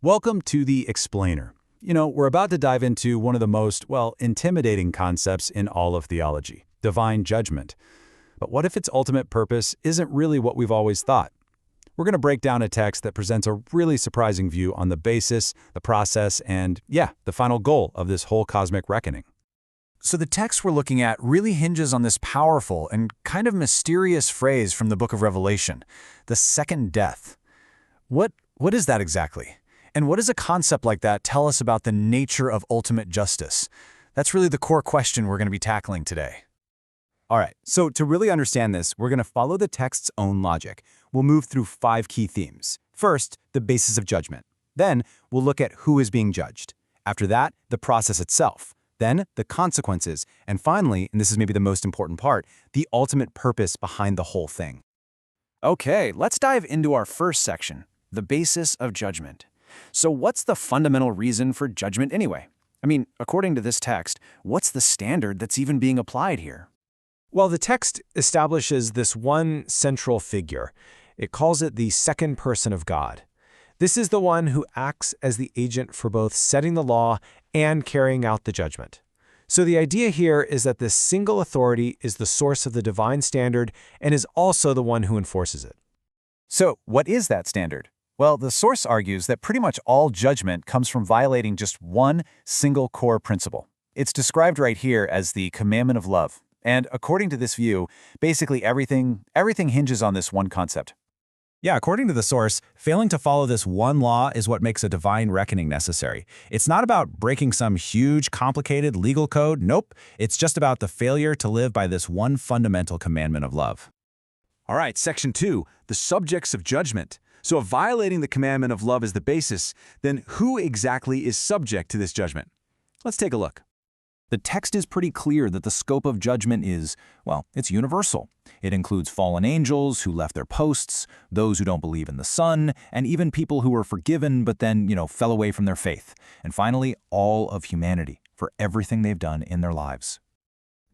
Welcome to the Explainer. We're about to dive into one of the most, intimidating concepts in all of theology, divine judgment. But what if its ultimate purpose isn't really what we've always thought? We're going to break down a text that presents a really surprising view on the basis, the process, and, the final goal of this whole cosmic reckoning. So the text we're looking at really hinges on this powerful and kind of mysterious phrase from the book of Revelation, the second death. What is that exactly? And what does a concept like that tell us about the nature of ultimate justice? That's really the core question we're going to be tackling today. All right, so to really understand this, we're going to follow the text's own logic. We'll move through 5 key themes. First, the basis of judgment. Then, we'll look at who is being judged. After that, the process itself. Then, the consequences. And finally, and this is maybe the most important part, the ultimate purpose behind the whole thing. Okay, let's dive into our first section, the basis of judgment. So what's the fundamental reason for judgment anyway? According to this text, what's the standard that's even being applied here? Well, the text establishes this one central figure. It calls it the second person of God. This is the one who acts as the agent for both setting the law and carrying out the judgment. So the idea here is that this single authority is the source of the divine standard and is also the one who enforces it. So what is that standard? Well, the source argues that pretty much all judgment comes from violating just one single core principle. It's described right here as the commandment of love. And according to this view, basically everything hinges on this one concept. Yeah, according to the source, failing to follow this one law is what makes a divine reckoning necessary. It's not about breaking some huge, complicated legal code. Nope. It's just about the failure to live by this one fundamental commandment of love. All right, section 2, the subjects of judgment. So if violating the commandment of love is the basis, then who exactly is subject to this judgment? Let's take a look. The text is pretty clear that the scope of judgment is, it's universal. It includes fallen angels who left their posts, those who don't believe in the Son, and even people who were forgiven but then, fell away from their faith. And finally, all of humanity for everything they've done in their lives.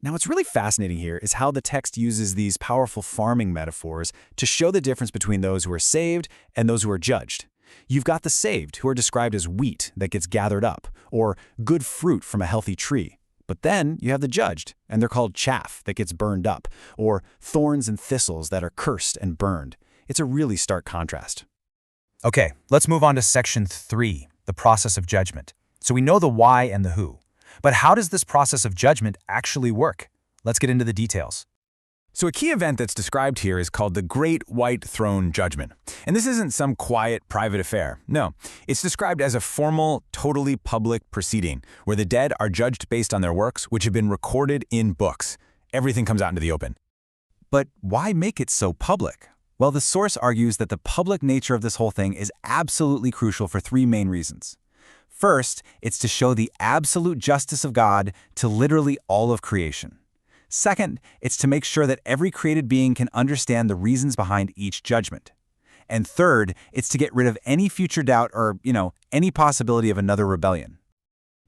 Now, what's really fascinating here is how the text uses these powerful farming metaphors to show the difference between those who are saved and those who are judged. You've got the saved, who are described as wheat that gets gathered up, or good fruit from a healthy tree. But then you have the judged, and they're called chaff that gets burned up, or thorns and thistles that are cursed and burned. It's a really stark contrast. Okay, let's move on to section 3, the process of judgment. So we know the why and the who. But how does this process of judgment actually work? Let's get into the details. So a key event that's described here is called the Great White Throne Judgment. And this isn't some quiet, private affair. No, it's described as a formal, totally public proceeding where the dead are judged based on their works, which have been recorded in books. Everything comes out into the open. But why make it so public? Well, the source argues that the public nature of this whole thing is absolutely crucial for 3 main reasons. First, it's to show the absolute justice of God to literally all of creation. Second, it's to make sure that every created being can understand the reasons behind each judgment. And third, it's to get rid of any future doubt or, any possibility of another rebellion.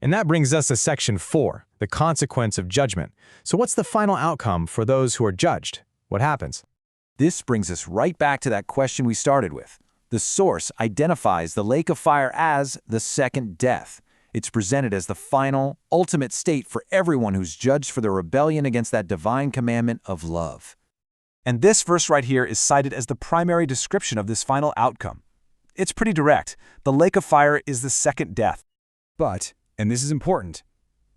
And that brings us to section 4, the consequence of judgment. So what's the final outcome for those who are judged? What happens? This brings us right back to that question we started with. The source identifies the lake of fire as the second death. It's presented as the final, ultimate state for everyone who's judged for their rebellion against that divine commandment of love. And this verse right here is cited as the primary description of this final outcome. It's pretty direct. The lake of fire is the second death. But, and this is important,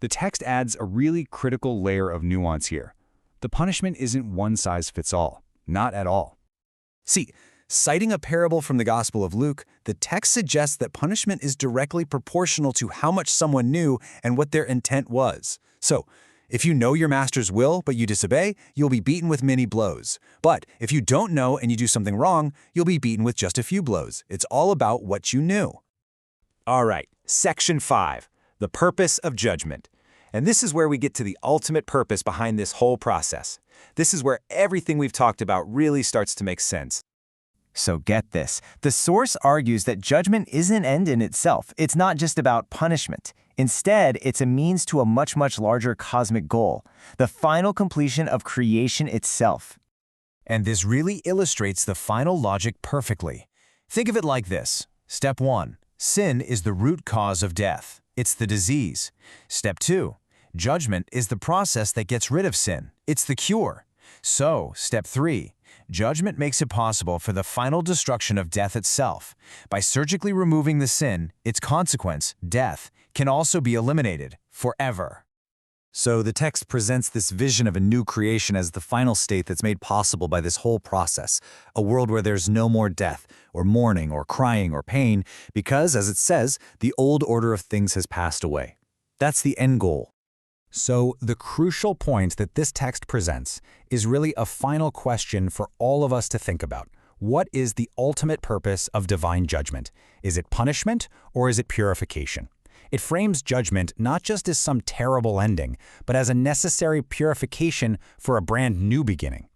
the text adds a really critical layer of nuance here. The punishment isn't one size fits all. Not at all. See, citing a parable from the Gospel of Luke, the text suggests that punishment is directly proportional to how much someone knew and what their intent was. So, if you know your master's will but you disobey, you'll be beaten with many blows. But if you don't know and you do something wrong, you'll be beaten with just a few blows. It's all about what you knew. All right, section 5, the purpose of judgment. And this is where we get to the ultimate purpose behind this whole process. This is where everything we've talked about really starts to make sense. So get this. The source argues that judgment isn't an end in itself. It's not just about punishment. Instead, it's a means to a much, much larger cosmic goal, the final completion of creation itself. And this really illustrates the final logic perfectly. Think of it like this. Step 1. Sin is the root cause of death. It's the disease. Step 2. Judgment is the process that gets rid of sin. It's the cure. So, step 3. Judgment makes it possible for the final destruction of death itself. By surgically removing the sin, its consequence, death, can also be eliminated forever. So the text presents this vision of a new creation as the final state that's made possible by this whole process, a world where there's no more death, or mourning, or crying, or pain, because, as it says, the old order of things has passed away. That's the end goal. So the crucial point that this text presents is really a final question for all of us to think about. What is the ultimate purpose of divine judgment? Is it punishment, or is it purification? It frames judgment not just as some terrible ending, but as a necessary purification for a brand new beginning.